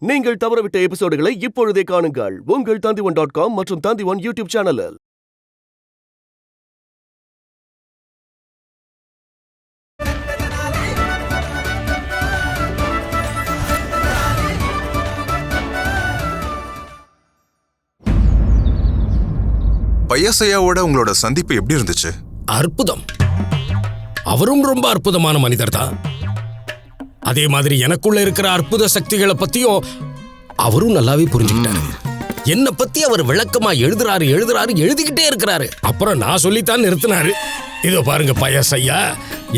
நீங்கள் தவறவிட்ட எபிசோடுகளை இப்பொழுதே காணுங்கள் உங்கள் Tandivan.com மற்றும் Tandivan யூடியூப் சேனலில். பையாசையாவோட உங்களோட சந்திப்பு எப்படி இருந்துச்சு? அற்புதம். அவரும் ரொம்ப அற்புதமான மனிதர் தான். அதே மாதிரி எனக்குள்ள இருக்கிற அற்புத சக்திகளை பத்தியும் அவரும் நல்லாவே புரிஞ்சுக்கிட்டாரு. என்னை பத்தி அவர் விளக்கமா எழுதிக்கிட்டே இருக்கிறாரு. அப்புறம் நான் சொல்லித்தான் நிறுத்தினாரு. இதோ பாருங்க பையாசையா,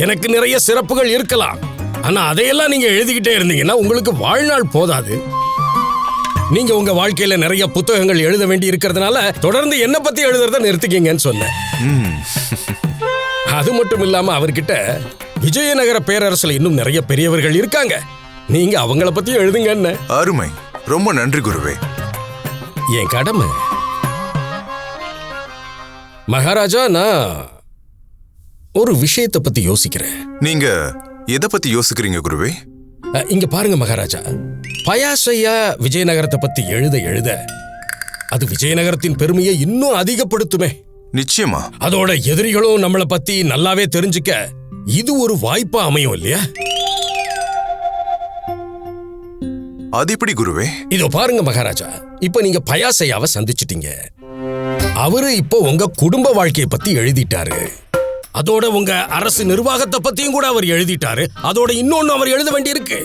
எனக்கு நிறைய சிறப்புகள் இருக்கலாம், ஆனா அதையெல்லாம் நீங்க எழுதிக்கிட்டே இருந்தீங்கன்னா உங்களுக்கு வாழ்நாள் போதாது. நீங்க உங்க வாழ்க்கையில நிறைய புத்தகங்கள் எழுத வேண்டி இருக்கிறதுனால தொடர்ந்து என்ன பத்தி எழுதுறத நிறுத்திக்கீங்கன்னு சொன்னேன். அது மட்டும் இல்லாம அவர்கிட்ட விஜயநகர பேரரசுல இன்னும் நிறைய பெரியவர்கள் இருக்காங்க, நீங்க அவங்கள பத்தி எழுதுங்கன்னு. அருமை, ரொம்ப நன்றி குருவே. என் கடமை. மகாராஜா, நான் ஒரு விஷயத்தை பத்தி யோசிக்கிறேன். நீங்க எதை பத்தி யோசிக்கிறீங்க குருவே? இங்க பாருங்க மகாராஜா, பயாசையா விஜயநகரத்தை பத்தி எழுத அது விஜயநகரத்தின் பெருமையை இன்னும் அதிகப்படுத்துமே. நிச்சயமா. அதோட எதிரிகளும் நம்மளை பத்தி நல்லாவே தெரிஞ்சுக்க இது ஒரு வாய்ப்பா அமையும் இல்லையா? அது எப்படி குருவே? இதோ பாருங்க மகாராஜா, இப்ப நீங்க பயாசையாவை சந்திச்சிட்டீங்க. அவரு இப்போ உங்க குடும்ப வாழ்க்கையை பத்தி எழுதிட்டாரு. அதோட உங்க அரசு நிர்வாகத்தை பத்தியும் கூட அவர் எழுதிட்டாரு. அதோட இன்னொன்னு அவர் எழுத வேண்டி இருக்கு.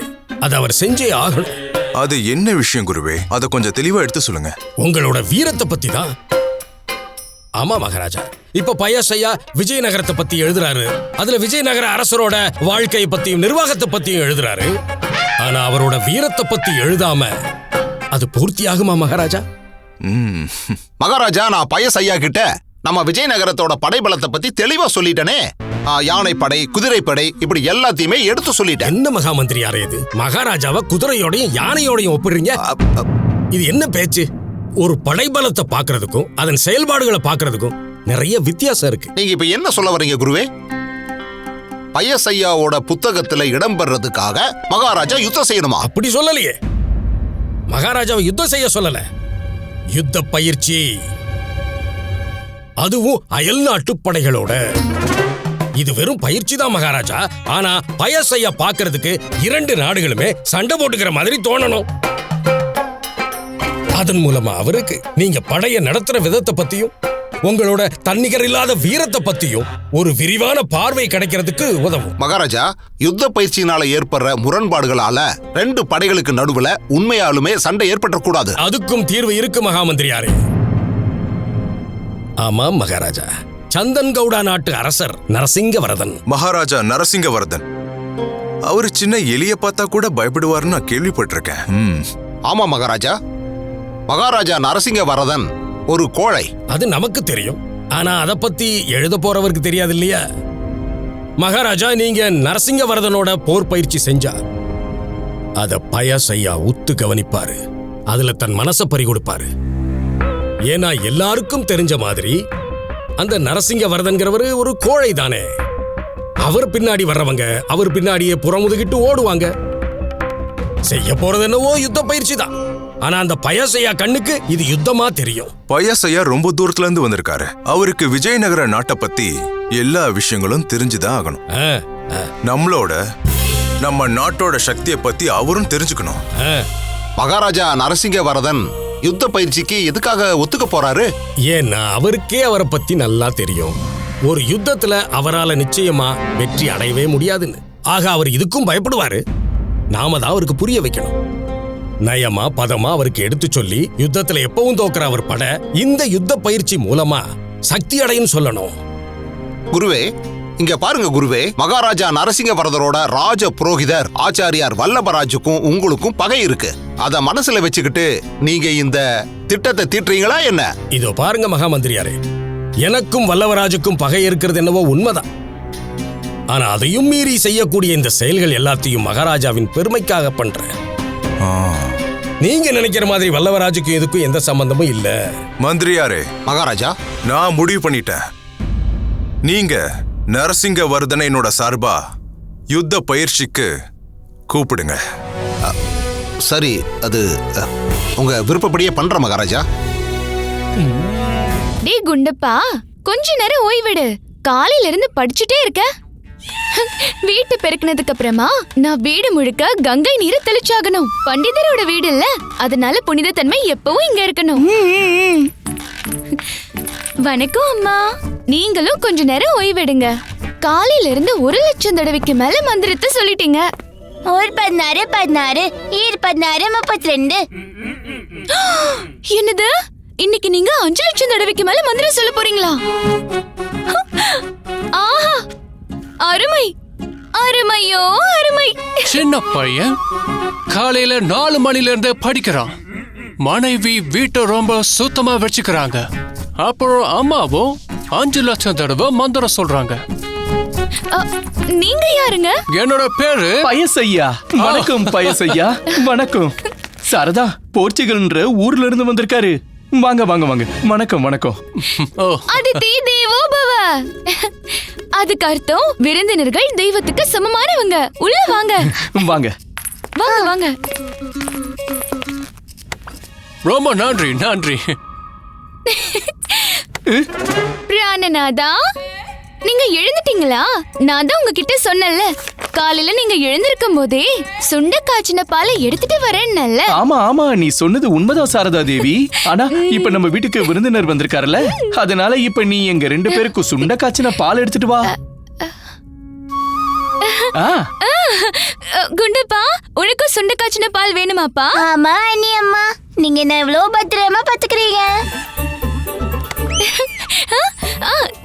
அது அவர் செஞ்சே ஆகணும். அது என்ன விஷயம் குருவே? அதை கொஞ்சம் தெளிவா எடுத்து சொல்லுங்க. உங்களோட வீரத்தை பத்தி தான். ஆமா மகாராஜா, இப்ப பயாசையா விஜயநகரத்தை பத்தி எழுதுறாரு. அதுல விஜயநகர அரசரோட வாழ்க்கையை பத்தியும் நிர்வாகத்தை பத்தியும் எழுதுறாரு. ஆனா அவரோட வீரத்தை பத்தி எழுதாம அது பூர்த்தியாகுமா மகாராஜா? மகாராஜா, நான் பயாசையா கிட்ட நம்ம விஜயநகரத்தோட படைபலத்தை பத்தி தெளிவா சொல்லிட்டேனே. யானைப்படை, குதிரைப்படை, இப்படி எல்லாத்தையுமே எடுத்து சொல்லிட்டேன். என்ன மகாமந்திரியாரே இது? மகாராஜாவை குதிரையோடையும் யானையோடையும் ஒப்பிடுறீங்க? இது என்ன பேச்சு? ஒரு படைபலத்தை பாக்குறதுக்கும் அதன் செயல்பாடுகளை பாக்குறதுக்கும் நிறைய வித்தியாசம் இருக்கு. நீங்க இப்ப என்ன சொல்ல வரீங்க குருவே? பையசையாவோட புத்தகத்துல இடம்பெறதுக்காக மகாராஜா யுத்தம் செய்யணுமா? அப்படி சொல்லலையே. மகாராஜாவை யுத்தம் செய்ய சொல்லல, யுத்த பயிற்சி, அதுவும் அயல் நாட்டு படைகளோட. இது வெறும் பயிற்சி தான் மகாராஜா. ஆனா பயாசையா பாக்குறதுக்கு இரண்டு நாடுகளுமே சண்டை போட்டுக்கிற மாதிரி தோணணும். அதன் மூலமா அவருக்கு நீங்க படைய நடத்துற விதத்தை பத்தியும் உங்களோட தன்னிகர் இல்லாத வீரத்தை பத்தியும் ஒரு விரிவான பார்வை கிடைக்கிறதுக்கு உதவும். மகாராஜா, யுத்த பயிற்சியினால ஏற்படுற முரண்பாடுகளால ரெண்டு படைகளுக்கு நடுவுல உண்மையாலுமே சண்டை ஏற்படக்கூடாது. அதுக்கும் தீர்வு இருக்கு மகாமந்திரியாரே. ஆமாம் மகாராஜா, சந்தன்கவுடா நாட்டு அரசர் நரசிங்கவரதன். மகாராஜா நரசிங்கவரதன் அவரு சின்ன எலிய பார்த்தா கூட பயப்படுவார்னு நான் கேள்விப்பட்டிருக்கேன். ஆமா மகாராஜா, மகாராஜா நரசிங்கவரதன் ஒரு கோழை. அது நமக்கு தெரியும், ஆனா அதை பத்தி எழுத போறவருக்கு தெரியாது இல்லையா? மகாராஜா, நீங்க நரசிங்கவரதனோட போர் பயிற்சி செஞ்சா அத பயாசையா உத்து கவனிப்பாரு. அதுல தன் மனசை பறி கொடுப்பாரு. ஏன்னா எல்லாருக்கும் தெரிஞ்ச மாதிரி அந்த நரசிங்கவரதன்கிறவரு ஒரு கோழை தானே. அவர் பின்னாடி வர்றவங்க அவர் பின்னாடியே புறமுதுகிட்டு ஓடுவாங்க. செய்ய போறது என்னவோ யுத்த பயிற்சி தான். ஆனா அந்த பயாசையா கண்ணுக்கு இது யுத்தமா தெரியும். பயாசையா ரொம்ப தூரத்துல இருந்து வந்திருக்காரு. அவருக்கு விஜயநகர நாட்டை பத்தி எல்லா விஷயங்களும் தெரிஞ்சுதான் ஆகணும். நம்ம நாட்டோட சக்தியை பத்தி அவரும் தெரிஞ்சுக்கணும். மகாராஜா நரசிங்கவரதன் யுத்த பயிற்சிக்கு எதுக்காக ஒத்துக்க போறாரு? ஏன்னா அவருக்கே அவரை பத்தி நல்லா தெரியும். ஒரு யுத்தத்துல அவரால நிச்சயமா வெற்றி அடையவே முடியாதுன்னு. ஆக அவர் இதுக்கும் பயப்படுவாரு. நாம தான் அவருக்கு புரிய வைக்கணும். நயமா பதமா அவருக்கு எடுத்து சொல்லி யுத்தத்துல எப்பவும் தோக்குற அவர் பட இந்த யுத்த பயிற்சி மூலமா சக்தி அடையும் சொல்லணும். குருவே, இங்க பாருங்க குருவே, மகாராஜா நரசிங்கவரதரோட ராஜ புரோகிதர் ஆச்சாரியார் வல்லபராஜுக்கும் உங்களுக்கும் பகை இருக்கு. அத மனசுல வச்சுக்கிட்டு நீங்க இந்த திட்டத்தை தீட்டுறீங்களா என்ன? இதோ பாருங்க மகாமந்திரியாரே, எனக்கும் வல்லவராஜுக்கும் பகை இருக்கிறது என்னவோ உண்மைதான். ஆனா அதையும் மீறி செய்யக்கூடிய இந்த செயல்கள் எல்லாத்தையும் மகாராஜாவின் பெருமைக்காக பண்றேன். நீங்க நினைக்கிற மாதிரி வல்லவராஜுக்கும் இதுக்கும் எந்த சம்பந்தமும் இல்ல. மந்திரியாரே. மகாராஜா, நான் முடிவு பண்ணிட்டேன். நீங்க நரசிங்கவர்தனை என்னோட சார்பா யுத்த பயிற்சிக்கு கூப்பிடுங்க. சரி, அது உங்க விருப்பப்படியே பண்ற மகாராஜா. டே குண்டப்பா, கொஞ்ச நேரம் ஓய்விடு. காலையில இருந்து படிச்சுட்டே இருக்க. வீட்டு பெருக்கினதுக்கு அப்புறமா நான் வீடு முழுக்க கங்கை நீரை தெளிச்சாகணும். பண்டிதரோட வீடு இல்ல, அதனால புனித தன்மை எப்பவும் இங்க இருக்கணும். வணக்கம் அம்மா. நீங்களும் கொஞ்ச நேரம் ஓய்வெடுங்க. காலையில இருந்து 1,00,000 தடவைக்கு மேல மந்திரத்தை சொல்லிட்டீங்க. 16 16 16 32. என்னது? இன்னைக்கு நீங்க 5,00,000 தடவைக்கு மேல மந்திரம் சொல்ல போறீங்களா? ஆஹா, அருமை அருமையோ அருமை. சின்ன பையன் காலையில 4 மணில இருந்து படிக்கிறான். மனைவி வீட்டை ரொம்ப சுத்தமா வச்சுக்கிறாங்க. அப்புறம் அம்மாவும் 5,00,000 தடவை மந்திரம் சொல்றாங்க. நீங்க யாருங்க? என்னோட பேரு பயசையா. வணக்கம் பயசையா. வணக்கம். சாரதா போர்ச்சுகல்ன்ற ஊர்ல இருந்து வந்திருக்காரு. வாங்க வாங்க வாங்க. வணக்கம் வணக்கம். ஓ, அதிதி தேவோ பவ. அதுக்கு அர்த்தம் விருந்தினர்கள் தெய்வத்துக்கு சமமானவங்க. உள்ள வாங்க வாங்க வாங்க வாங்க. ரொம்ப நன்றி நன்றி. பிராணநாதா, நீங்க எழுந்துட்டீங்களா? நான் தான் உங்ககிட்ட சொன்னேன்ல, காலையில நீங்க எழுந்திருக்கும் போதே சுண்ட காய்ச்சின பாலை எடுத்துட்டு வரேன்னல்ல. ஆமா ஆமா, நீ சொன்னது உண்மைதான் சாரதா தேவி. ஆனா இப்ப நம்ம வீட்டுக்கு விருந்தினர் வந்திருக்காருல்ல, அதனால இப்ப நீ எங்க 2 பேருக்கு சுண்ட காய்ச்சின பால் எடுத்துட்டு வா. குண்டப்பா, உனக்கும் சுண்ட காய்ச்சின பால் வேணுமாப்பா? ஆமா அண்ணி அம்மா, நீங்க என்ன எவ்வளவு பத்திரமா பாத்துக்கிறீங்க.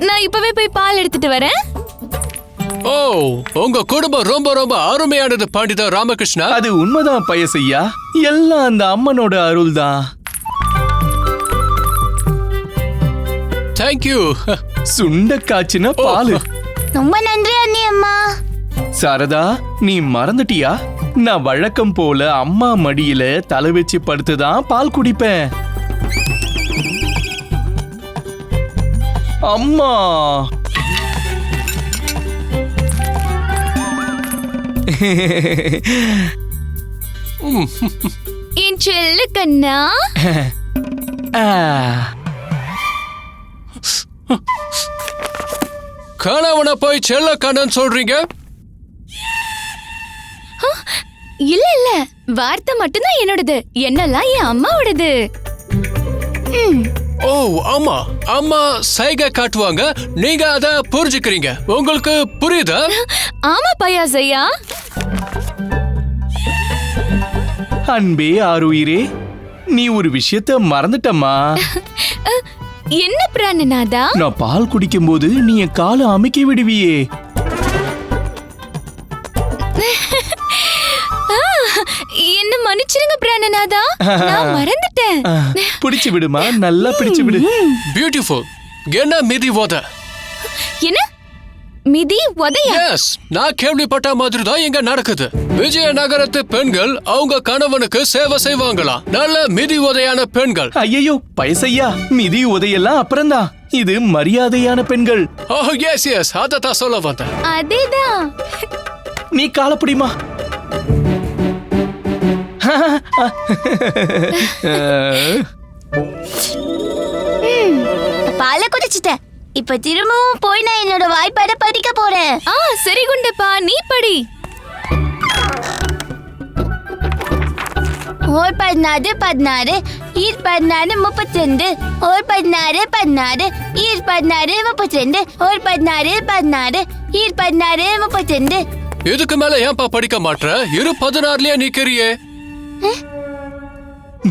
நான் இப்பவே போய் பால் எடுத்துட்டு வரேன். ஓ, உங்க குடும்பம் ரொம்ப ரொம்ப அருமையானது பண்டித ராமகிருஷ்ணா. அது உண்மைதான் பயசையா. எல்லாம் அந்த அம்மனோட அருள் தான். தேங்க்யூ. சுண்ட காய்ச்சின பால். ரொம்ப நன்றி அண்ணி அம்மா. சாரதா, நீ மறந்துட்டியா? நான் வழக்கம் போல அம்மா மடியில தலை வச்சு படுத்துதான் பால் குடிப்பேன். அம்மா. என் செல்ல கண்ணா. கணவனை போய் செல்ல கண்ணன் சொல்றீங்க? இல்ல இல்ல, வார்த்தை மட்டும்தான் என்னோடது, என்னெல்லாம் என் அம்மாவோடது. ஓ ஆமா, அம்மா சைகை காட்டுவாங்க, நீங்க அத புரிஞ்சுக்கிறீங்க. உங்களுக்கு புரியுதா? ஆமா பயாசையா. அன்பே ஆருயிரே, நீ ஒரு விஷயத்த மறந்துட்டம்மா. என்ன பிராணநாதா? நான் பால் குடிக்கும் போது நீ என் காலை அமுக்கி விடுவியே. என்ன மன்னிச்சிருங்க பிராணநாதா, நான் மறந்துட்டேன். பிடிச்சு விடுமா, நல்லா பிடிச்சு விடு. பியூட்டிஃபுல். என்ன மிதி ஓத? என்ன மிதி உதையா? எஸ், நான் கேள்விப்பட்ட மாதிரி தான் இங்க நடக்குது. விஜயநகரத்து பெண்கள் அவங்க கணவனுக்கு சேவை செய்வாங்களாம். நல்ல மிதி உதையான பெண்கள். ஐயோ பயசையா, மிதி உதையெல்லாம் அப்புறம்தான். இது மரியாதையான பெண்கள். ஓ எஸ் எஸ், அதத்தான் சொல்ல வந்தேன். அதேதான். நீ காலப்படிமா. பாலை குடிச்சிட்டேன். இப்ப திரும்பவும் போய் நான் என்னோட வாய்ப்பாட படிக்க போறேன். சரி குண்டப்பா, நீ படி. 16 16 16 32 16 16 16 32 16 16 16 32. இதுக்கு மேல ஏன்பா படிக்க மாட்ற? 16லயே நிக்கிறியே.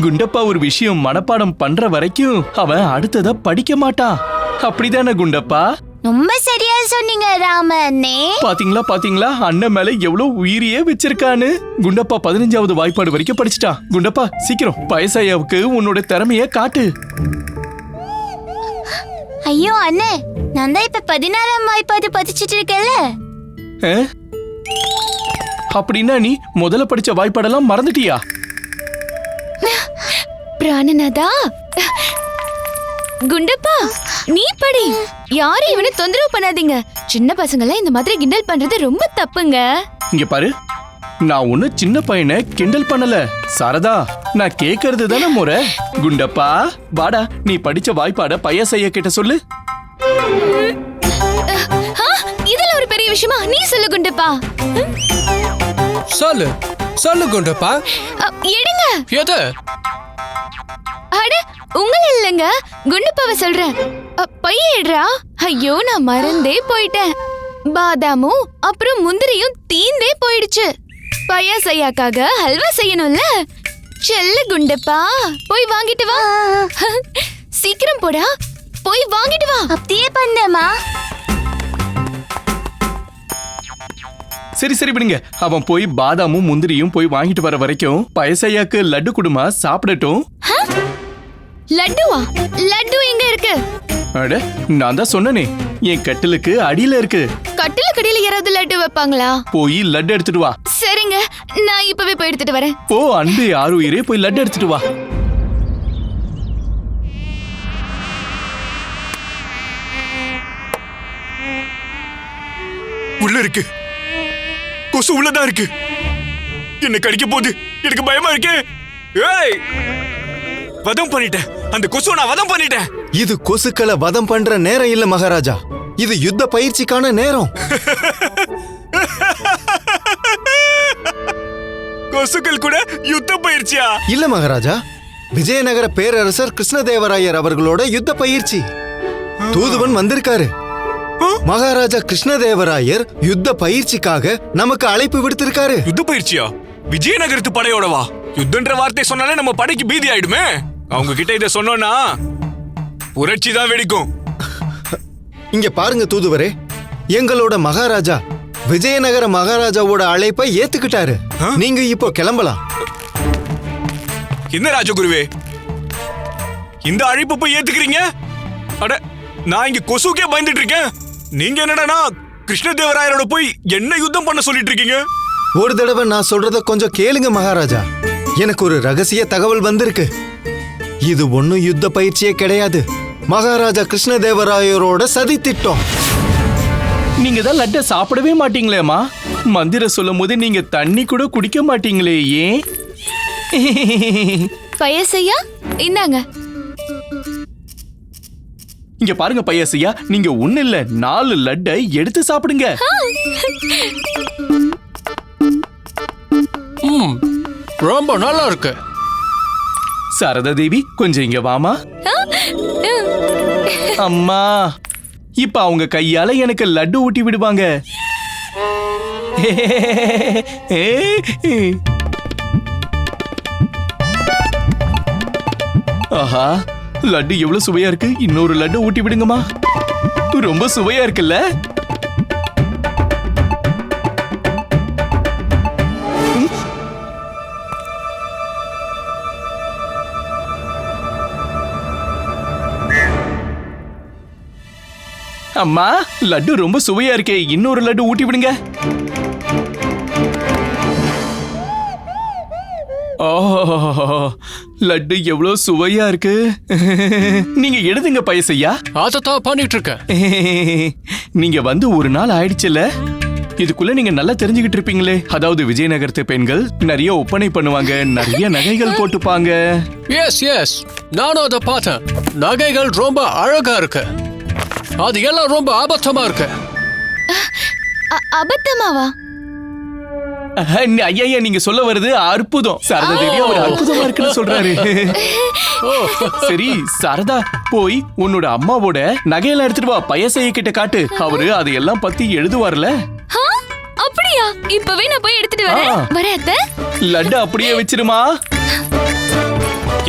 குண்டப்பா ஒரு விஷயம் மனப்பாடம் பண்ற வரைக்கும் அவன் அடுத்தத படிக்க மாட்டான். அப்படிதானே குண்டப்பா? ரொம்ப சரியா சொன்னீங்க ராம அண்ணே. பாத்தீங்களா பாத்தீங்களா, அண்ணன் மேல எவ்வளவு உயிரியே வச்சிருக்கான்னு. குண்டப்பா 15வது வாய்ப்பாடு வரைக்கும் படிச்சுட்டான். குண்டப்பா சீக்கிரம் பயசாயாவுக்கு உன்னோட திறமைய காட்டு. ஐயோ அண்ணே, நான் தான் இப்ப 16ஆம் வாய்ப்பாடு படிச்சிட்டு இருக்கேன்ல. அப்படின்னா நீ முதல்ல படிச்ச வாய்ப்பாடெல்லாம் மறந்துட்டியா? பிராணநாதா, குண்டப்பா நீ படி. யாரும் இவனை தொந்தரவு பண்ணாதீங்க. சின்ன பசங்களை இந்த மாதிரி கிண்டல் பண்றது ரொம்ப தப்புங்க. இங்க பாரு, நான் ஒண்ணு சின்ன பையனை கிண்டல் பண்ணல. சாரதா, நான் கேக்குறது தானே முறை. குண்டப்பா, வாடா, நீ படிச்ச வாய்ப்பாட பையசையா கிட்ட சொல்லு. இதுல ஒரு பெரிய விஷயமா? நீ சொல்லு குண்டப்பா. சொல்லு சொல்லு குண்டப்பா. எடுங்க. எது? அட, உங்கள இல்லங்க, குண்டப்பாவை சொல்றேன். பைய எடுறா. ஐயோ, நான் மறந்தே போயிட்டேன். பாதாமும் அப்புறம் முந்திரியும் தீந்தே போயிடுச்சு. பையாசையாக்காக ஹல்வா செய்யணும்ல. செல்ல குண்டப்பா, போய் வாங்கிட்டு வா. சீக்கிரம் போடா, போய் வாங்கிட்டு வா. அப்படியே பண்ணேமா. சரி சரி விடுங்க. அவன் போய் பாதாமும் முந்திரியும் போய் வாங்கிட்டு வர வரைக்கும் பயசையாக்கு லட்டு குடுமா சாப்பிடட்டும். லட்டுவா? லட்டு எங்க இருக்கு? அட, நான் தான் சொன்னனே, என் கட்டிலுக்கு அடியில இருக்கு. கட்டிலுக்கு அடியில யாராவது லட்டு வைப்பாங்களா? போய் லட்டு எடுத்துட்டு வா. சரிங்க, நான் இப்பவே போய் எடுத்துட்டு வரேன். போ அன்பு ஆறுயிரே, போய் லட்டு எடுத்துட்டு வா. உள்ள இருக்கு, கொசு உள்ளதான் இருக்கு. என்ன கடிக்க போகுது, எனக்கு பயமா இருக்கு. ஏய், வதம் பண்ணிட்டேன், அந்த கொசுவை நான் வதம் பண்ணிட்டேன். இது கொசுக்களை வதம் பண்ற நேரம் இல்ல மகாராஜா, இது யுத்த பயிற்சிக்கான நேரம். கொசுக்கள் கூட யுத்த பயிற்சியா? இல்ல மகாராஜா, விஜயநகர பேரரசர் கிருஷ்ணதேவராயர் அவர்களோட யுத்த பயிற்சி. தூதுவன் வந்திருக்காரு. மகாராஜா கிருஷ்ணதேவராயர் யுத்த பயிற்சிக்காக நமக்கு அழைப்பு விடுத்திருக்காரு. யுத்த பயிற்சியா? விஜயநகரத்து படையோடவா? யுத்தன்ற வார்த்தை சொன்னாலே நம்ம படைக்கு பீதி ஆயிடுமே. அவங்க கிட்ட இத சொன்னோம்னா புரட்சி தான் வெடிக்கும். இங்க பாருங்க தூதுவரே, எங்களோட மகாராஜா விஜயநகர மகாராஜாவோட அழைப்பை ஏத்துக்கிட்டாரு. நீங்க இப்போ கிளம்பலாம். என்ன ராஜகுருவே, இந்த அழைப்பு போய் ஏத்துக்கிறீங்க? அட, நான் இங்க கொசுக்கே பயந்துட்டு இருக்கேன். நீங்க என்னடா கிருஷ்ணதேவராயரோட போய் என்ன யுத்தம் பண்ண சொல்லிட்டு இருக்கீங்க? ஒரு தடவை நான் சொல்றத கொஞ்சம் கேளுங்க மகாராஜா. எனக்கு ஒரு ரகசிய தகவல் வந்திருக்கு. இது ஒண்ணும் யுத்த பயிற்சியே கிடையாது, மகாராஜா கிருஷ்ணதேவராயரோட சதி திட்டம். நீங்க தான் லட்டை சாப்பிடவே மாட்டீங்களேம்மா. மந்திரம் சொல்லும் போது நீங்க தண்ணி கூட குடிக்க மாட்டீங்களே, ஏன்? பையசையா, இந்தாங்க. இங்க பாருங்க பையசையா, நீங்க ஒண்ணு இல்ல 4 லட்டை எடுத்து சாப்பிடுங்க. ரொம்ப நல்லா இருக்கு. சாரதா தேவி, கொஞ்சம் இங்க வாமா. அம்மா, இப்ப அவங்க கையால எனக்கு லட்டு ஊட்டி விடுவாங்க. ஆஹா, லட்டு எவ்வளவு சுவையா இருக்கு. இன்னொரு லட்டு ஊட்டி விடுங்கம்மா. ரொம்ப சுவையா இருக்குல்ல? அம்மா, லட்டு ரொம்ப சுவையா இருக்கே, இன்னொரு லட்டு ஊட்டி விடுங்க. லட்டு எவ்வளவு சுவையா இருக்கு. நீங்க எடுத்துங்க பையசையா. அதத்தான் பண்ணிட்டு இருக்கேன். நீங்க வந்து ஒரு நாள் ஆயிடுச்சுல, இதுக்குள்ள நீங்க நல்லா தெரிஞ்சுக்கிட்டு இருப்பீங்களே. அதாவது விஜயநகரத்து பெண்கள் நிறைய ஒப்பனை பண்ணுவாங்க, நிறைய நகைகள் போட்டுப்பாங்க. எஸ் எஸ், நானும் அதை பார்த்தேன். நகைகள் ரொம்ப அழகா இருக்கு. அது எல்லாம் ரொம்ப ஆபத்தமா இருக்கு. அபத்தமாவா? ஐயா, நீங்க சொல்ல வருது அற்புதம். சாரதா தேவி அவர் அற்புதமா இருக்குன்னு சொல்றாரு. சரி சாரதா, போய் உன்னோட அம்மாவோட நகையெல்லாம் எடுத்துட்டு வா. பையசைய கிட்ட காட்டு, அவரு அதையெல்லாம் பத்தி எழுதுவார்ல. அப்படியா? இப்பவே நான் போய் எடுத்துட்டு வரேன். வரேன். லட்டு அப்படியே வச்சிருமா.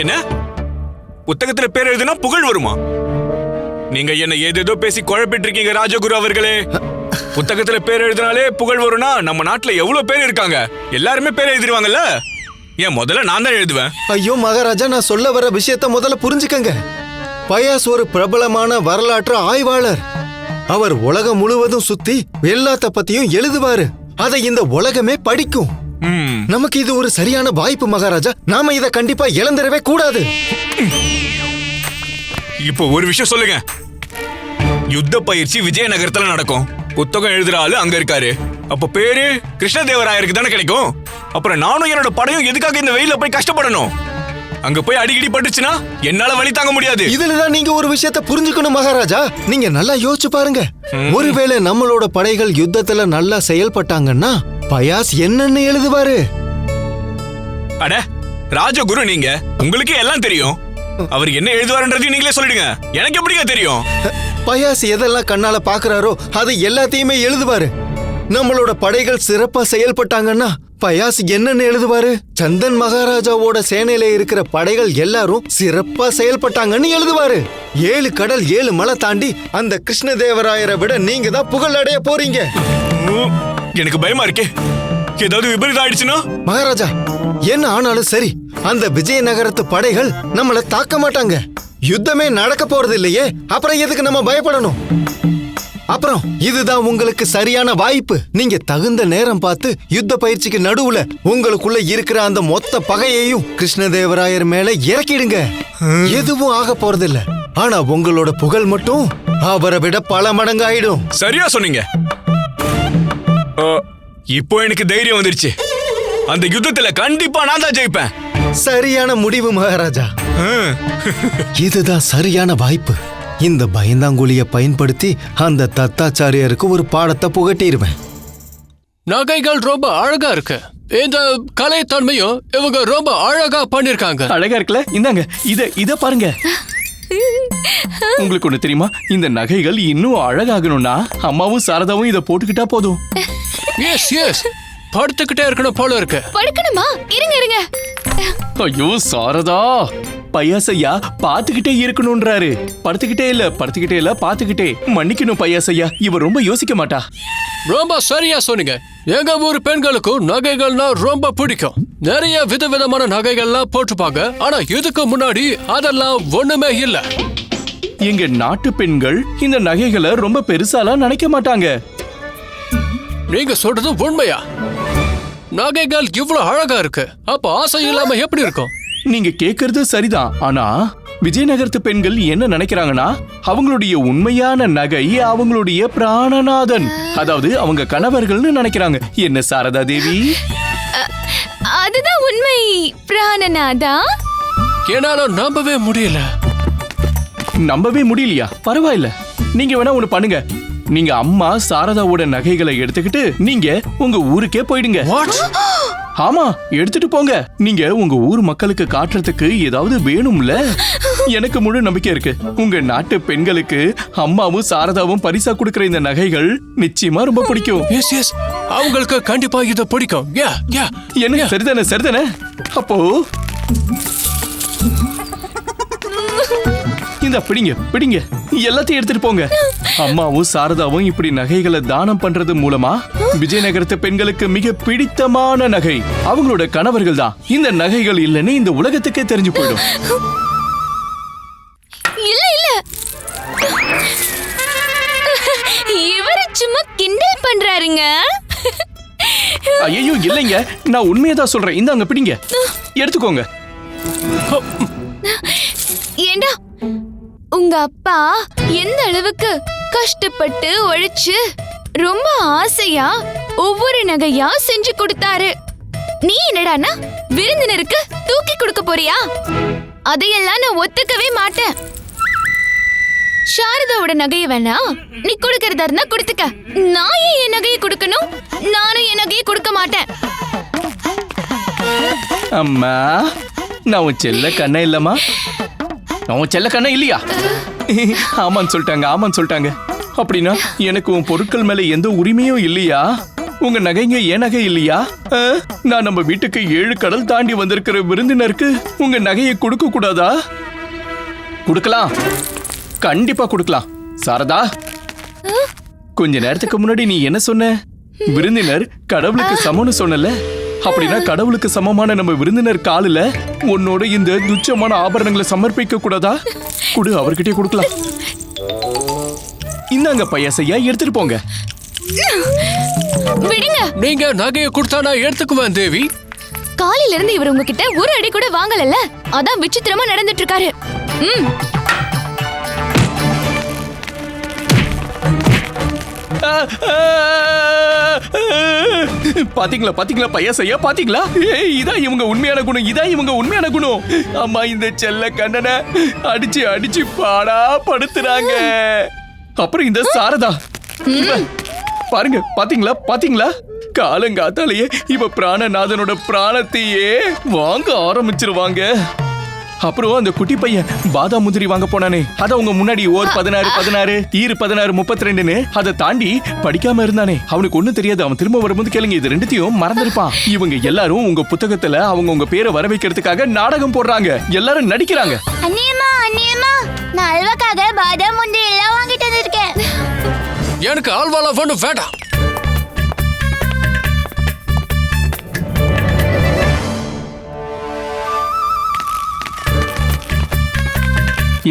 என்ன புத்தகத்துல பேர் எழுதுனா புகழ் வருமா? நீங்க என்ன ஏதேதோ பேசி குழப்பிட்டு இருக்கீங்க ராஜகுரு அவர்களே. புத்தகத்துல பேர் எழுதினாலே புகழ் வரும்னா நம்ம நாட்டுல எவ்வளவு பேர் இருக்காங்க, எல்லாருமே பேர் எழுதிருவாங்கல்ல. ஏன் முதல்ல நான் தான் எழுதுவேன்? ஐயோ மகாராஜா, நான் சொல்ல வர விஷயத்த முதல்ல புரிஞ்சுக்கங்க. பயாஸ் ஒரு பிரபலமான வரலாற்று ஆய்வாளர். அவர் உலகம் முழுவதும் சுத்தி எல்லாத்த பத்தியும் எழுதுவாரு. அதை இந்த உலகமே படிக்கும். நமக்கு இது ஒரு சரியான வாய்ப்பு மகாராஜா. நாம இதை கண்டிப்பா இழந்துடவே கூடாது. இப்போ ஒரு விஷயம் சொல்லுங்க. யுத்த பயிற்சி விஜயநகரத்துல நடக்கும். புத்தகம் எழுதுற ஆளு அங்க இருக்காரு. அப்ப பேரு கிருஷ்ணதேவராயருக்கு தானே கிடைக்கும். அப்புறம் நானும் என்னோட படையும் எதுக்காக இந்த வெயில போய் கஷ்டப்படணும்? அங்க போய் அடிக்கடி பட்டுச்சுன்னா என்னால வலி தாங்க முடியாது. இதுலதான் நீங்க ஒரு விஷயத்தை புரிஞ்சுக்கணும் மகாராஜா. நீங்க நல்லா யோசிச்சு பாருங்க. ஒருவேளை நம்மளோட படைகள் யுத்தத்துல நல்லா செயல்பட்டாங்கன்னா பயாஸ் என்னன்னு எழுதுவாரு. அட ராஜகுரு, நீங்க உங்களுக்கு எல்லாம் தெரியும். அவர் என்ன எழுதுவாருன்றதையும் நீங்களே சொல்லிடுங்க. எனக்கு எப்படிங்க தெரியும்? பயாஸ் எதெல்லாம் கண்ணால பாக்குறாரோ அது எல்லாத்தையுமே எழுதுவாரு. நம்மளோட படைகள் சிறப்பா செயல்பட்டாங்கன்னா பயாஸ் என்னன்னு எழுதுவாரு. சந்தன் மகாராஜாவோட சேனையில இருக்கிற படைகள் எல்லாரும் சிறப்பா செயல்பட்டாங்கன்னு எழுதுவாரு. 7 கடல் 7 மலை தாண்டி அந்த கிருஷ்ணதேவராயரை விட நீங்க தான் புகழ் அடைய போறீங்க. எனக்கு பயமா இருக்கே, ஏதாவது விபரீதம் ஆயிடுச்சுன்னா? மகாராஜா, என்ன ஆனாலும் சரி, அந்த விஜயநகரத்து படைகள் நம்மள தாக்க மாட்டாங்க. யுத்தமே நடக்க போறது இல்லையே, அப்புறம் எதுக்கு நம்ம பயப்படணும்? அப்புறம் இதுதான் உங்களுக்கு சரியான வாய்ப்பு. நீங்க தகுந்த நேரம் பார்த்து யுத்த பயிற்சிக்கு நடுவுல உங்களுக்குள்ள இருக்கிற அந்த மொத்த பகையையும் கிருஷ்ணதேவராயர் மேல இறக்கிடுங்க. எதுவும் ஆக போறதில்ல. ஆனா உங்களோட புகழ் மட்டும் அவரை விட பல மடங்கு ஆயிடும். சரியா சொன்னீங்க. இப்போ எனக்கு தைரியம் வந்துருச்சு. அந்த யுத்தத்துல கண்டிப்பா நான் தான் ஜெயிப்பேன். சரியான முடிவு மகாராஜா. இதுதான் சரியான வாய்ப்பு. இந்த பயந்தாங்குழிய பயன்படுத்தி அந்த தத்தாச்சாரியருக்கு ஒரு பாடத்தை புகட்டிடுவேன். நகைகள் ரொம்ப அழகா இருக்கு. இந்த கலைத்தன்மையும் இவங்க ரொம்ப அழகா பண்ணிருக்காங்க. அழகா இருக்குல்ல? இந்தாங்க, இத பாருங்க. உங்களுக்கு ஒண்ணு தெரியுமா? இந்த நகைகள் இன்னும் அழகாகணும்னா அம்மாவும் சாரதாவும் இத போட்டுக்கிட்டா போதும். எஸ் எஸ், படுத்துக்கிட்டே இருக்கணும் போல இருக்கு. படுக்கணுமா? இருங்க இருங்க. ஐயோ சாரதா, பையாசையா பாத்துக்கிட்டே இருக்கணும்ன்றாரு. படுத்துக்கிட்டே இல்ல பாத்துக்கிட்டே. மன்னிக்கணும் பையாசையா, இவ ரொம்ப யோசிக்க மாட்டா. ரொம்ப சரியா சொன்னீங்க. எங்க ஊர் பெண்களுக்கும் நகைகள்னா ரொம்ப பிடிக்கும். நிறைய விதவிதமான நகைகள்லாம் போட்டுப்பாங்க. ஆனா இதுக்கு முன்னாடி அதெல்லாம் ஒண்ணுமே இல்ல. எங்க நாட்டு பெண்கள் இந்த நகைகளை ரொம்ப பெருசாலாம் நினைக்க மாட்டாங்க. நீங்க சொல்றது உண்மையா? நகைகள் இவ்வளவு அழகா இருக்கு, அப்ப ஆசை இல்லாம எப்படி இருக்கும்? நீங்க கேக்குறது சரிதான். ஆனா விஜயநகரத்து பெண்கள் என்ன நினைக்கிறாங்கன்னா, அவங்களுடைய உண்மையான நகை அவங்களுடைய பிராணநாதன், அதாவது அவங்க கணவர்கள்னு நினைக்கிறாங்க. என்ன சாரதா தேவி? அதுதான் உண்மை பிராணநாதா. என்னால நம்பவே முடியல. நம்பவே முடியலையா? பரவாயில்ல, நீங்க வேணா ஒண்ணு பண்ணுங்க. நீங்க அம்மா சாரதாவோட நகைகளை எடுத்துக்கிட்டு நீங்க உங்க ஊருக்கே போயிடுங்க. ஆமா, எடுத்துட்டு போங்க. நீங்க உங்க ஊர் மக்களுக்கு காட்டுறதுக்கு ஏதாவது வேணும்ல. எனக்கு முழு நம்பிக்கை இருக்கு. உங்க நாட்டு பெண்களுக்கு அம்மாவும் சாரதாவும் பரிசா கொடுக்கிற இந்த நகைகள் நிச்சயமா ரொம்ப பிடிக்கும். எஸ் எஸ், அவங்களுக்கு கண்டிப்பா இத பிடிக்கும். என்ன சரிதானே? அப்போ இந்த பிடிங்க எல்லாத்தையும் எடுத்துட்டு போங்க. அம்மாவும் சாரதாவும் இப்படி நகைகளை தானம் பண்றது மூலமா விஜயநகரத்து பெண்களுக்கு மிக பிடித்தமான நகை அவங்களோட கணவர்கள் தான். இந்த நகைகள் இல்லைன்னு இந்த உலகத்துக்கே தெரிஞ்சு போயிடும். இல்ல இவரு சும்மா கிண்டல் பண்றாருங்க. ஐயோ இல்லைங்க, நான் உண்மையதான் சொல்றேன். இந்தாங்க பிடிங்க, எடுத்துக்கோங்க. ஏண்டா, உங்க அப்பா எந்த அளவுக்கு கஷ்டப்பட்டு உழைச்சு ரொம்ப ஆசையா ஒவ்வொரு நகையா செஞ்சு கொடுத்தாரு. நீ என்னடானா விருந்தினருக்கு தூக்கி கொடுக்க போறியா? அதையெல்லாம் நான் ஒத்துக்கவே மாட்டேன். சாரதாவோட நகையை வேணா நீ கொடுக்கறதா இருந்தா கொடுத்துக்க. நான் ஏன் என் நகையை கொடுக்கணும்? நானும் என் நகையை கொடுக்க மாட்டேன். அம்மா, நான் உன் செல்ல கண்ணே இல்லம்மா. உன் செல்ல கண்ணே இல்லையா? ஆமான்னு சொல்லிட்டாங்க. அப்படின்னா எனக்கு உன் பொருட்கள் மேல எந்த உரிமையும் இல்லையா? உங்க நகைங்க ஏன் நகை இல்லையா? நான் நம்ம வீட்டுக்கு 7 கடல் தாண்டி வந்திருக்கிற விருந்தினருக்கு உங்க நகையை கொடுக்க கூடாதா? கொடுக்கலாம், கண்டிப்பா கொடுக்கலாம். சாரதா, கொஞ்ச நேரத்துக்கு முன்னாடி நீ என்ன சொன்ன? விருந்தினர் கடவுளுக்கு சமம்னு சொன்னல. அப்படின்னா கடவுளுக்கு சமமான நம்ம விருந்தினர் காலில உன்னோட இந்த துச்சமான ஆபரணங்களை சமர்ப்பிக்க கூடாதா? குடு, அவர்கிட்டயே கொடுக்கலாம். இந்தாங்க பையாசையா, எடுத்துட்டு போங்க. விடுங்க. நீங்க நகையை கொடுத்தா நான் எடுத்துக்குவேன் தேவி. காலையில இருந்து இவர் உங்ககிட்ட ஒரு அடி கூட வாங்கலல்ல, அதான் விசித்திரமா நடந்துட்டு இருக்காரு. பாத்தீங்களா பாத்தீங்களா பையாசையா பாத்தீங்களா? இதான் இவங்க உண்மையான குணம், இதான் இவங்க உண்மையான குணம். அம்மா இந்த செல்ல கண்ணனை அடிச்சு அடிச்சு பாடா படுத்துறாங்க. அப்புறம் இந்த சாரதா பாருங்க, பாத்தீங்களா பாத்தீங்களா? காலங்காத்தாலேயே இவ பிராணநாதனோட பிராணத்தையே வாங்க ஆரம்பிச்சிருவாங்க. அப்புறம் அந்த குட்டி பையன் பாதாம் முந்திரி வாங்க போனானே, அத அவங்க முன்னாடி ஓர் 16 ஈரு 16 32ன்னு அதை தாண்டி படிக்காம இருந்தானே, அவனுக்கு ஒண்ணும் தெரியாது. அவன் திரும்ப வரும்போது கேளுங்க, இது ரெண்டுத்தையும் மறந்துருப்பான். இவங்க எல்லாரும் உங்க புத்தகத்துல அவங்க உங்க பேரை வர வைக்கிறதுக்காக நாடகம் போடுறாங்க, எல்லாரும் நடிக்கிறாங்க. அண்ணியம்மா அண்ணியம்மா, நான் அல்வாக்காக பாதாம் முந்திரி எல்லாம் வாங்கிட்டு வந்திருக்கேன். எனக்கு ஆழ்வாலா ஒன்றும் வேண்டாம்.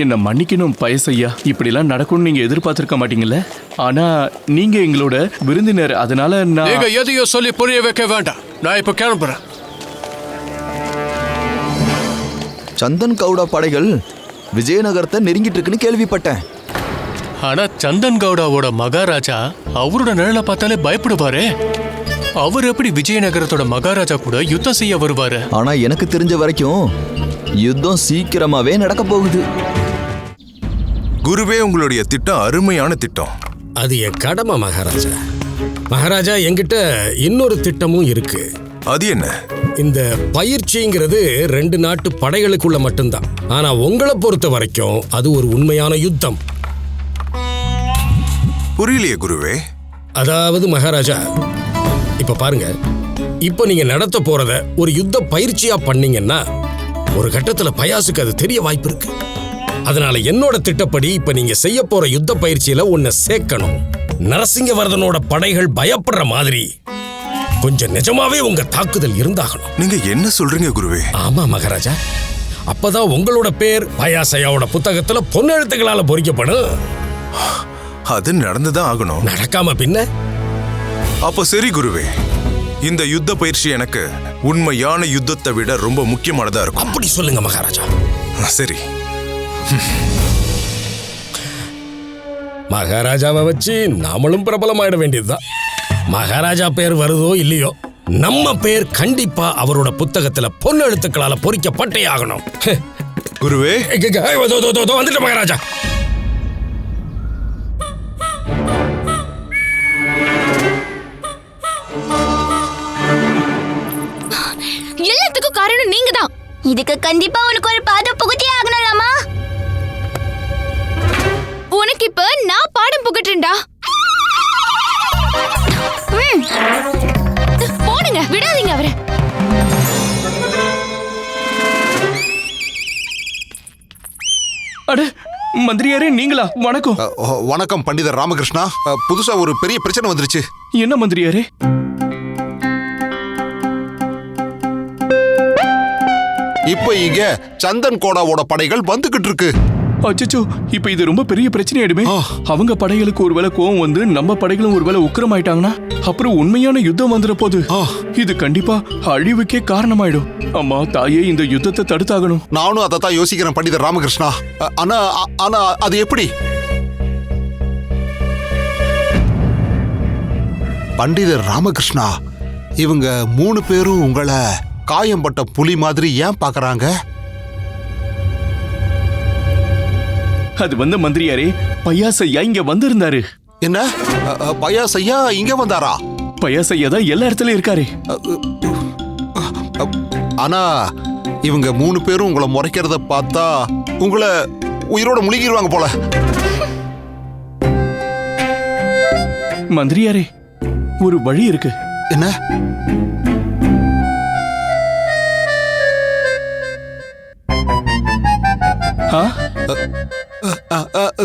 என்ன மன்னிக்கணும் பயசையா, இப்படி எல்லாம் நடக்கும்னு நீங்க எதிர்பார்த்திருக்க மாட்டீங்கல்ல. ஆனா நீங்க எங்களோட விருந்தினர், அதனால நீங்க எதையோ சொல்லி புரிய வைக்க வேண்டாம். நான் இப்ப கிளம்புறேன். சந்தன் கவுடா படைகள் விஜயநகரத்தை நெருங்கிட்டு இருக்குன்னு கேள்விப்பட்டேன். ஆனா சந்தன் கவுடாவோட மகாராஜா அவரோட நிழலை பார்த்தாலே பயப்படுவாரு. அவர் எப்படி விஜயநகரத்தோட மகாராஜா கூட யுத்தம் செய்ய வருவாரு? ஆனா எனக்கு தெரிஞ்ச வரைக்கும் யுத்தம் சீக்கிரமாவே நடக்க போகுது. குருவே, உங்களுடைய திட்டம் அருமையான திட்டம். அது என் கடமை மகாராஜா. மகாராஜா, என்கிட்ட இன்னொரு திட்டமும் இருக்கு. அது என்ன? இந்த பயிற்சிங்கிறது 2 நாட்டு படைகளுக்குள்ள மட்டும்தான். ஆனா உங்களை பொறுத்த வரைக்கும் அது ஒரு உண்மையான யுத்தம். புரியலையே குருவே. அதாவது மகாராஜா, இப்ப பாருங்க, இப்ப நீங்க நடத்த போறத ஒரு யுத்த பயிற்சியா பண்ணீங்கன்னா ஒரு கட்டத்துல பயாசுக்கு அது தெரிய வாய்ப்பு இருக்கு. அதனால என்னோட திட்டப்படி இப்ப நீங்க செய்ய போற யுத்த பயிற்சியில ஒன்ன சேர்க்கணும். நரசிங்கவர்தனோட படைகள் பயப்படுற மாதிரி கொஞ்சம் நிஜமாவே உங்க தாக்குதல் இருந்தாகணும். நீங்க என்ன சொல்றீங்க குருவே? ஆமா மகாராஜா, அப்பதான் உங்களோட பேர் பயாசையாவோட புத்தகத்துல பொன்னெழுத்துக்களால பொறிக்கப்படும். அது நடந்துதான் ஆகணும். நடக்காம பின்ன? அப்ப சரி குருவே, இந்த யுத்த பயிற்சி எனக்கு உண்மையான யுத்தத்தை விட ரொம்ப முக்கியமானதா இருக்கும். அப்படி சொல்லுங்க மகாராஜா. சரி. மகாராஜாவை வச்சு நாமளும் பிரபலமாயிட வேண்டியதுதான். மகாராஜா பேர் வருதோ இல்லையோ, நம்ம பேர் கண்டிப்பா அவரோட புத்தகத்துல பொன்னெழுத்துக்களால பொறிக்கப்பட்டே ஆகணும். குருவே, வந்துட்டு மகாராஜா. எல்லாத்துக்கும் காரணம் நீங்க தான். இதுக்கு கண்டிப்பா உனக்கு ஒரு பாடம் புகுத்தியே ஆகணும்லாமா? உனக்கு இப்ப நான் பாடம் புகட்டுறேன்டா. போடுங்க, விடாதீங்க அவரை. அட மந்திரியாரே, நீங்களா? வணக்கம். வணக்கம் பண்டிதர் ராமகிருஷ்ணா. புதுசா ஒரு பெரிய பிரச்சனை வந்துருச்சு. என்ன மந்திரியாரே? இப்ப இங்க சந்தன் கோடாவோட படைகள் வந்துகிட்டு இருக்கு. அச்சச்சோ, இப்ப இது ரொம்ப பெரிய பிரச்சனை ஆயிடுமே. அவங்க படைகளுக்கு ஒருவேளை கோவம் வந்து நம்ம படைகளும் ஒருவேளை உக்கிரமாயிட்டாங்கன்னா அப்புறம் உண்மையான யுத்தம் வந்துட போகுது. இது கண்டிப்பா அழிவுக்கே காரணமாயிடும். அம்மா தாயே, இந்த யுத்தத்தை தடுத்தாகணும். நானும் அதை தான் யோசிக்கிறேன் பண்டிதர் ராமகிருஷ்ணா. ஆனா அது எப்படி? பண்டிதர் ராமகிருஷ்ணா, இவங்க 3 பேரும் உங்களை காயம்பட்ட புலி மாதிரி ஏன் பாக்குறாங்க? அது வந்து மந்திரியாரே, பையாசையா இங்க வந்திருந்தாரு. என்ன? பையாசையா இங்க வந்தாரா? பையாசையா தான் எல்லா இடத்துலயும் இருக்காரு. ஆனா இவங்க 3 பேரும் உங்களை முறைக்கிறத பார்த்தா உங்களை உயிரோட முழுகிடுவாங்க போல. மந்திரியாரே, ஒரு வழி இருக்கு. என்ன?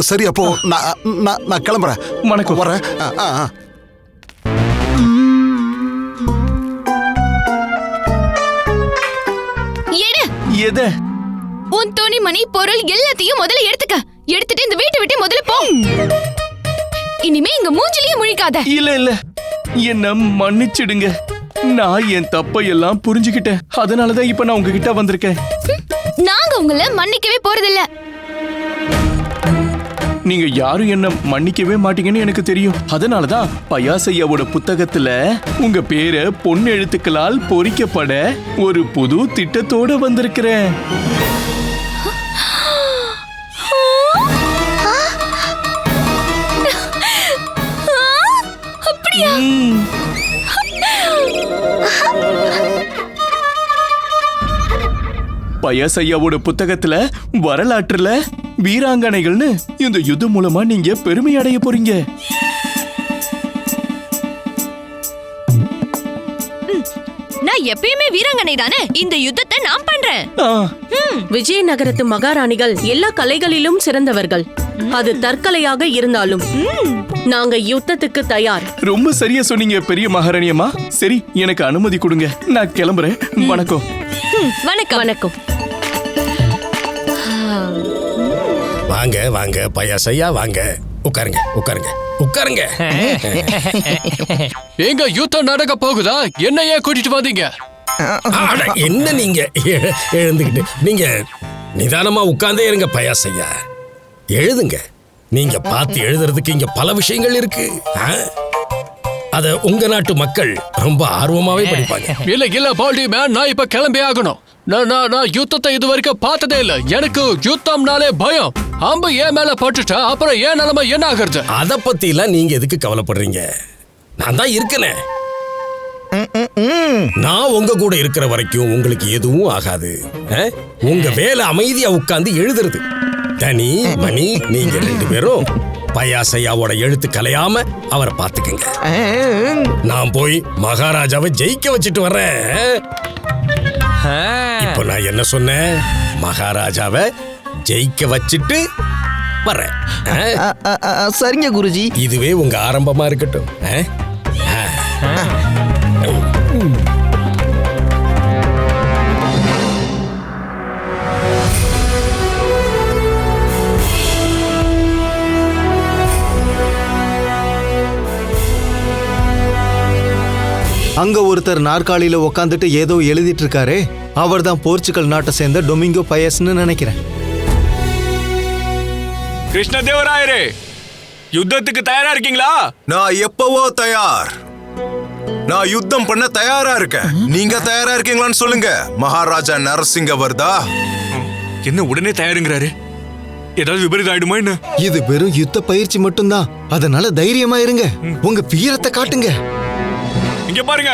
சரி, அப்போ நான் கிளம்புறேன். வணக்கம். வரேன். எது? உன் துணிமணி பொருள் எல்லாத்தையும் முதல்ல எடுத்துக்க. எடுத்துட்டு இந்த வீட்டை விட்டு முதல்ல போ. இனிமே இங்க மூஞ்சிலேயே முழிக்காத. இல்ல, என்ன மன்னிச்சிடுங்க. நான் என் தப்பை எல்லாம் புரிஞ்சுக்கிட்டேன். அதனாலதான் இப்ப நான் உங்ககிட்ட வந்திருக்கேன். நாங்க உங்களை மன்னிக்கவே போறதில்ல. நீங்க யாரும் என்ன மன்னிக்கவே மாட்டீங்கன்னு எனக்கு தெரியும். அதனாலதான் பயாசையாவோட புத்தகத்துல உங்க பேரை பொன் எழுத்துக்களால் பொறிக்கப்பட ஒரு புது திட்டத்தோட வந்திருக்கிறேன். அப்படியா? பயாசையாவோட புத்தகத்துல வரலாற்றுல வீராங்கனைகள்னு இந்த யுத்தம் மூலமா நீங்க பெருமை அடைய போறீங்க. நான் எப்பயுமே வீராங்கனை தானே. இந்த யுத்தத்தை நான் பண்றேன். விஜயநகரத்து மகாராணிகள் எல்லா கலைகளிலும் சிறந்தவர்கள். அது தற்கலையாக இருந்தாலும் நாங்க யுத்தத்துக்கு தயார். ரொம்ப சரியா சொன்னீங்க பெரிய மகாராணியம்மா. சரி, எனக்கு அனுமதி கொடுங்க, நான் கிளம்புறேன். வணக்கம். வணக்கம். வணக்கம். வாங்க வாங்க பயாசையா, வாங்க உட்காருங்க உட்காருங்க உட்காருங்க. எங்க யுத்தம் நடக்க போகுதா? என்னையே கூட்டிட்டு வந்தீங்க? என்ன நீங்க எழுந்துக்கிட்டு நீங்க நிதானமா உட்கார்ந்தே இருங்க பயாசையா. எழுதுங்க. நீங்க பார்த்து எழுதுறதுக்கு இங்க பல விஷயங்கள் இருக்கு. அத உங்க நாட்டு மக்கள் ரொம்ப ஆர்வமாவே படிப்பாங்க. இல்ல இல்ல பால்டி மேன், நான் இப்ப கிளம்பி ஆகணும். நான் யுத்தத்தை இது வரைக்கும் பார்த்ததே இல்ல. எனக்கு யுத்தம்னாலே பயம். அம்பு ஏன் மேல பட்டுட்டா அப்புறம் ஏன் நிலைமை என்ன ஆகுறது? அத பத்தி எல்லாம் நீங்க எதுக்கு கவலைப்படுறீங்க? நான் தான் இருக்கனே. நான் உங்க கூட இருக்கிற வரைக்கும் உங்களுக்கு எதுவும் ஆகாது. உங்க வேலை அமைதியா உட்கார்ந்து எழுதுறது. தனி மணி, நீங்க 2 பேரும் பயாசையாவோட எழுத்து கலையாம அவரை பாத்துக்கங்க. நான் போய் மகாராஜாவை ஜெயிக்க வச்சுட்டு வர்றேன். இப்ப நான் என்ன சொன்னேன்? மகாராஜாவை ஜெயிக்க வச்சுட்டு வர்றேன். சரிங்க குருஜி. இதுவே உங்க ஆரம்பமா இருக்கட்டும். அங்க ஒருத்தர் நாற்காலியில உக்காந்துட்டு ஏதோ எழுதிட்டு இருக்காரே, அவர்தான் போர்ச்சுகல் நாட்டை சேர்ந்த டொமிங்கோ பயஸ்னு நினைக்கிறேன். கிருஷ்ணதேவராயரே, யுத்தத்துக்கு தயாரா இருக்கீங்களா? நான் எப்பவோ தயார். நான் யுத்தம் பண்ண தயாரா இருக்கேன். நீங்க தயாரா இருக்கீங்களான்னு சொல்லுங்க மகாராஜா நரசிங்கவர்தா. என்ன உடனே தயாருங்கிறாரு? ஏதாவது விபரீதம் ஆயிடுமா என்ன? இது வெறும் யுத்த பயிற்சி மட்டும்தான். அதனால தைரியமா இருங்க, உங்க வீரத்தை காட்டுங்க. இங்க பாருங்க,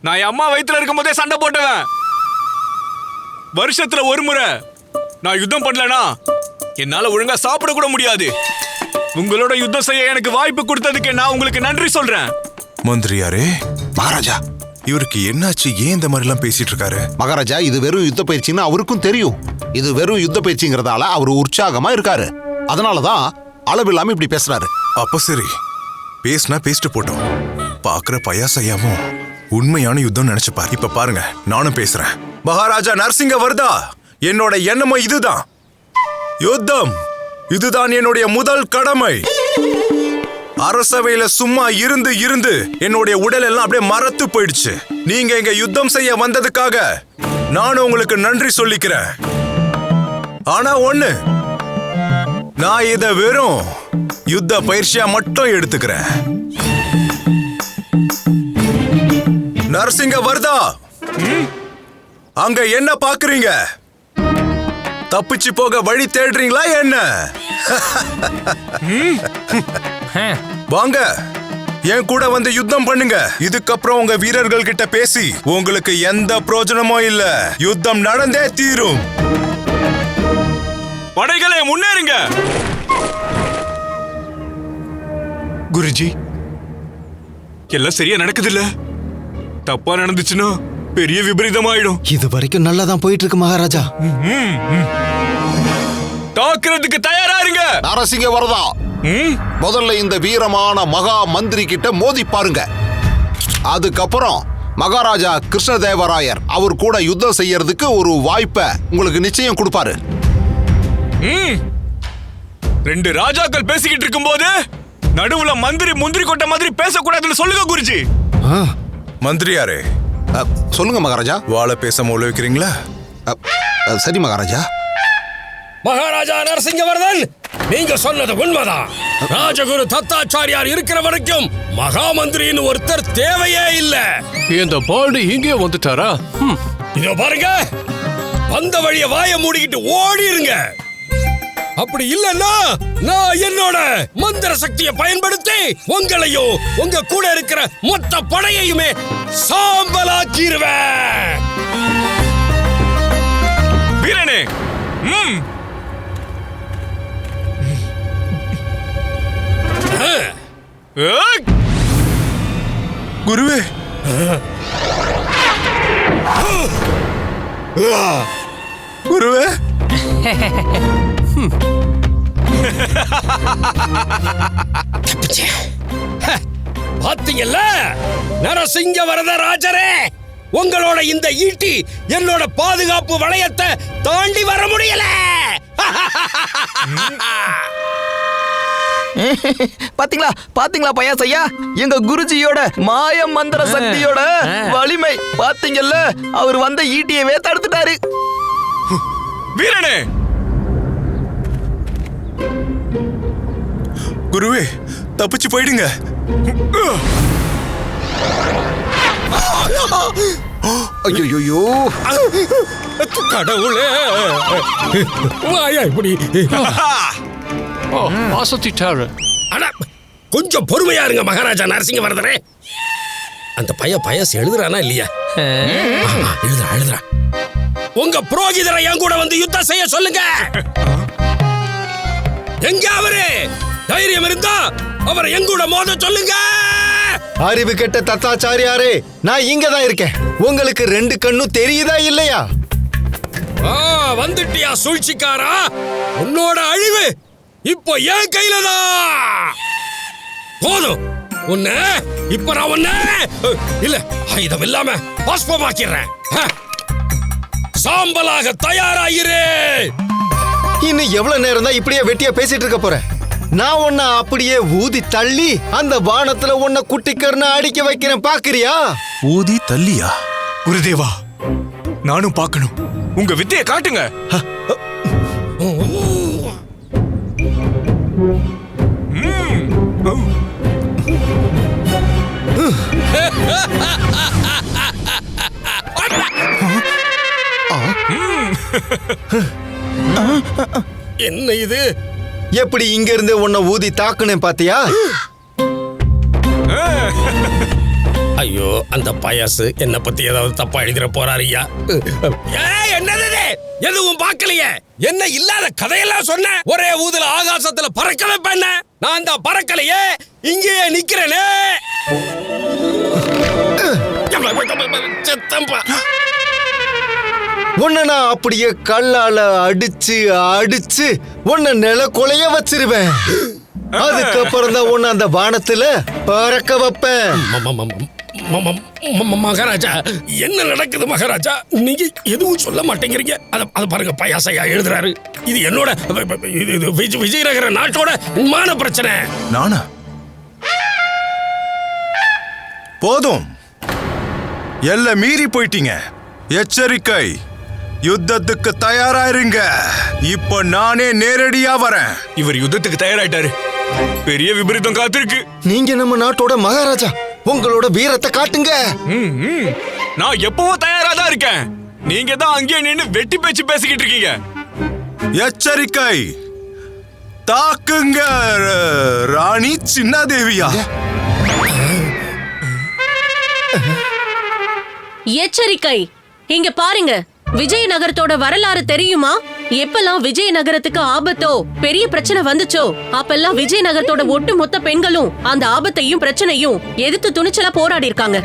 நான் என் அம்மா வயித்துல இருக்கும் போதே சண்டை போட்டவன். வருஷத்துல ஒரு முறை நான் யுத்தம் பண்ணலனா என்னால ஒழுங்கா சாப்பிட கூட முடியாது. உங்களோட யுத்தம் செய்ய எனக்கு வாய்ப்பு கொடுத்ததுக்கு நான் உங்களுக்கு நன்றி சொல்றேன். மந்திரியாரே, மகாராஜா, இவருக்கு என்னாச்சு? ஏன் இந்த மாதிரி எல்லாம் பேசிட்டு இருக்காரு? மகாராஜா, இது வெறும் யுத்த பயிற்சின்னு அவருக்கும் தெரியும். இது வெறும் யுத்த பயிற்சிங்கிறதால அவர் உற்சாகமா இருக்காரு. அதனாலதான் அளவில்லாம இப்படி பேசுறாரு. அப்ப சரி, பேசினா பேசிட்டு போட்டோம். பாக்குற பயாசையாவும் உண்மையான யுத்தம் நினைச்சுப்பார். இப்ப பாருங்க, நானும் பேசுறேன். மகாராஜா நரசிங்கவர்தா, என்னோட எண்ணமும் இதுதான். யுத்தம், இதுதான் என்னுடைய முதல் கடமை. அரசவையில சும்மா இருந்து இருந்து என்னுடைய உடல் எல்லாம் அப்படியே மரத்து போயிடுச்சு. நீங்க இங்க யுத்தம் செய்ய வந்ததுக்காக நானும் உங்களுக்கு நன்றி சொல்லிக்கிறேன். ஆனா ஒண்ணு, நான் இத வெறும் யுத்த பயிற்சியா மட்டும் எடுத்துக்கிறேன். நரசிங்கவர்தா, அங்க என்ன பாக்குறீங்க? தப்பிச்சு போக வழி தேடுறீங்களா என்ன? வாங்க, என் கூட வந்து யுத்தம் பண்ணுங்க. இதுக்கப்புறம் உங்க வீரர்கள் கிட்ட பேசி உங்களுக்கு எந்த பிரயோஜனமும் இல்ல. யுத்தம் நடந்தே தீரும். படைகளே முன்னேறுங்க. குருஜி, எல்லாம் சரியா நடக்குது இல்ல? தப்பா நடந்துச்சுன்னா பெரிய விபரீதமாயிடும். இது வரைக்கும் நல்லாதான் போயிட்டு இருக்கு மகாராஜா. தாக்குறதுக்கு தயாரா இருங்க. நரசிங்கவர்தா, முதல்ல இந்த வீரமான மகா மந்திரி கிட்ட மோதி பாருங்க. அதுக்கப்புறம் மகாராஜா கிருஷ்ணதேவராயர் அவர் கூட யுத்தம் செய்யறதுக்கு ஒரு வாய்ப்பை உங்களுக்கு நிச்சயம் கொடுப்பாரு. 2 ராஜாக்கள் பேசிக்கிட்டு இருக்கும் போது நடுவுல மந்திரி முந்திரி கொட்ட மாதிரி பேசக்கூடாதுன்னு சொல்லுங்க குருஜி. மந்திரியாரே, சொல்லுங்க மகாராஜா. வாழ பேசாம உள்ள வைக்கிறீங்களா? சரி மகாராஜா. மகாராஜா நரசிங்கவர்தன், நீங்க சொன்னது உண்மைதான். ராஜகுரு தத்தாச்சாரியார் இருக்கிற வரைக்கும் மகாமந்திரின்னு ஒருத்தர் தேவையே இல்ல. இந்த பால்டி இங்கே வந்துட்டாரா? இதோ பாருங்க, வந்த வழிய வாய மூடிக்கிட்டு ஓடிருங்க. அப்படி இல்லன்னா நான் என்னோட மந்திர சக்தியை பயன்படுத்தி உங்களையும் உங்க கூட இருக்கிற மொத்த படையையுமே சாம்பலாக்கிடுவேன். வீரனே, குருவே, குருவே, பாத்தீங்கல்ல நரசிங்க வரதராஜரே, உங்களோட இந்த ஈட்டி என்னோட பாதுகாப்பு வளையத்தை தாண்டி வர முடியல. பாத்தீங்களா பாத்தீங்களா பயாஸ் ஐயா, எங்க குருஜியோட மாய மந்திர சக்தியோட வலிமை பாத்தீங்கல்ல, அவர் வந்த ஈட்டியவே தடுத்துட்டாரு. வீரனே, குருவே, தப்பிச்சு போயிடுங்க. ஐயோ கடவுளே, வாயா இப்படி. அசத்திட்டாரு. ஆனா கொஞ்சம் பொறுமையா இருங்க மகாராஜா நரசிங்க வரதரே. அந்த பயஸ் எழுதுறானா இல்லையா? எழுதுறா. உங்க புரோகிதரை என் கூட வந்து யுத்தம் செய்ய சொல்லுங்க. எங்க அவரு? தைரியம் இருந்தா அவரை என் கூட மோத சொல்லுங்க. அறிவு கெட்ட தத்தாச்சாரியாரே, நான் இங்க தான் இருக்கேன். உங்களுக்கு 2 கண்ணும் தெரியுதா இல்லையா? வந்துட்டியா சூழ்ச்சிக்காரா? உன்னோட அழிவு இப்போ என் கையில தான். போதும், உன்ன இப்ப நான் உன்ன இல்ல ஆயுதம் இல்லாம பாஸ்பமாக்கிறேன். சாம்பலாக தயாராயிரு. இன்னும் எவ்வளவு நேரம் தான் இப்படியே வெட்டியா பேசிட்டு இருக்க போறேன்? நான் உன்னை அப்படியே ஊதி தள்ளி அந்த வானத்துல உன்னை குட்டிக்கர்னு அடிக்க வைக்கிறேன், பாக்குறியா? ஊதி தள்ளியா? குருதேவா, நானும் பார்க்கணும். உங்க வித்தையை காட்டுங்க. என்ன இது? எப்படி இங்க இருந்து உன்னை ஊதி தாக்குனேன் பாத்தியா? ஐயோ, அந்த பயசு என்ன பத்தி ஏதாவது தப்பா எழுதிற போறாரியா? என்னது? எதுவும் பார்க்கலையே. என்ன இல்லாத கதையெல்லாம் சொன்ன. ஒரே ஊதுல ஆகாசத்துல பறக்க வைப்பேன். நான் அந்த பறக்கலையே, இங்கேயே நிக்கிறேனே. உன்னை நான் அப்படியே கல்லால அடிச்சு உன்னை நில கொலைய வச்சிருவேன். அதுக்கப்புறம் தான் உன்னை அந்த வானத்துல பறக்க வைப்பேன். மகாராஜா, என்ன நடக்குது மகாராஜா? நீங்க எதுவும் சொல்ல மாட்டேங்கிறீங்க. அத பாருங்க, பயாசையா எழுதுறாரு. இது என்னோட விஜயநகர நாட்டோட மான பிரச்சனை. நானா? போதும், எல்லாம் மீறி போயிட்டீங்க. எச்சரிக்கை, யுத்தத்துக்கு தயாராயிருங்க. இப்ப நானே நேரடியா வரேன். இவர் யுத்தத்துக்கு தயாராயிட்டாரு. பெரிய விபரீதம் காத்திருக்கு. நீங்க நம்ம நாட்டோட மகாராஜா, உங்களோட வீரத்தை காட்டுங்க. நான் எப்பவோ தயாரா தான் இருக்கேன். நீங்க தான் அங்கேயே நின்னு வெட்டி பேச்சு பேசிக்கிட்டு இருக்கீங்க. எச்சரிக்கை, தாக்குங்க ராணி சின்னாதேவியா. எச்சரிக்கை, இங்க பாருங்க. விஜயநகரத்தோட வரலாறு தெரியுமா? எப்பெல்லாம் விஜயநகரத்துக்கு ஆபத்தோ பெரிய பிரச்சனை வந்துச்சோ அப்பெல்லாம் விஜயநகரத்தோட ஒட்டு மொத்த பெண்களும் அந்த ஆபத்தையும் பிரச்சனையும் எதிர்த்து துணிச்சலா போராடி இருக்காங்க.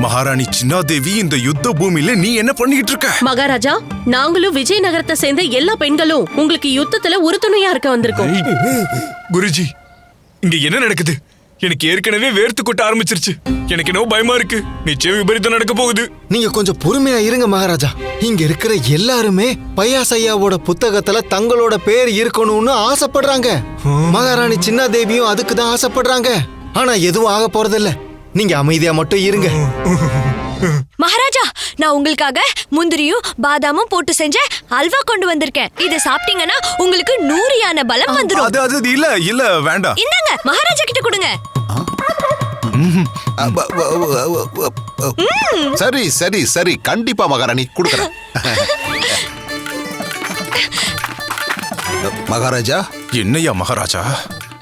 மகாராணி சின்னாதேவி, இந்த யுத்த பூமியில நீ என்ன பண்ணிக்கிட்டு இருக்க? மகாராஜா, நாங்களும் விஜயநகரத்தை சேர்ந்த எல்லா பெண்களும் உங்களுக்கு யுத்தத்துல உறுதுணையா இருக்க வந்திருக்கோம். குருஜி, இங்க என்ன நடக்குது? எனக்கு ஏற்கனவே வேர்த்து கொட்ட ஆரம்பிச்சிருச்சு. எனக்கு என்ன பயமா இருக்கு. நிச்சயம் விபரீதம் நடக்க போகுது. நீங்க கொஞ்சம் பொறுமையா இருங்க மகாராஜா. இங்க இருக்கிற எல்லாருமே பயாசையாவோட புத்தகத்துல தங்களோட பேர் இருக்கணும்னு ஆசைப்படுறாங்க. மகாராணி சின்னாதேவியும் அதுக்கு தான் ஆசைப்படுறாங்க. ஆனா எதுவும் ஆக போறதில்ல. நீங்க அமைதியா மட்டும் இருங்க. மகாராஜா, நான் உங்களுக்காக முந்திரியும் பாதாமும் போட்டு செஞ்ச அல்வா கொண்டு வந்திருக்கேன். இத சாப்பிட்டீங்கன்னா உங்களுக்கு 100 யானை பலம் வந்துரும். அது இல்ல வேண்டாம். இந்தாங்க, மகாராஜா கிட்ட கொடுங்க. சரி சரி சரி, கண்டிப்பா மகாராணி கொடுக்கறேன். மகாராஜா. என்னையா மகாராஜா,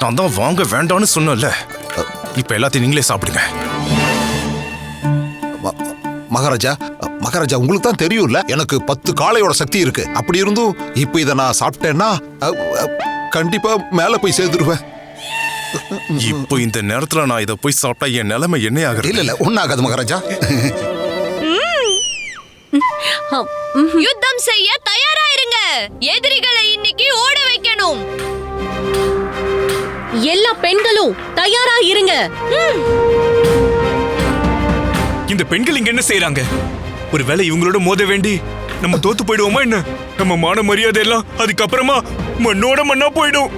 நான் தான் வாங்க வேண்டாம்னு சொன்னல. இப்ப எல்லாத்தையும் நீங்களே சாப்பிடுங்க. மகாராஜா, மகாராஜா உங்களுக்கு தான் தெரியும்ல, எனக்கு 10 காளையோட சக்தி இருக்கு. அப்படி இருந்தும் இப்ப இதை நான் சாப்பிட்டேன்னா கண்டிப்பா மேல போய் சேர்ந்துருவேன். இப்போ இந்த நேரத்துல நான் இதை போய் சாப்பிட்டா என் நிலைமை என்ன ஆகுது? இல்ல ஒன்னாகாது மகாராஜா. யுத்தம் செய்ய தயாரா இருங்க. எதிரிகளை இன்னைக்கு ஓட வைக்கணும். எல்லா பெண்களும் தயாரா இருங்க. இந்த பெண்கள் இங்க என்ன செய்யறாங்க? ஒருவேளை இவங்களோட மோத வேண்டி நம்ம தோத்து போயிடுவோமா என்ன? நம்ம மான மரியாதை எல்லாம் அதுக்கப்புறமா மண்ணோட மண்ணா போயிடும்.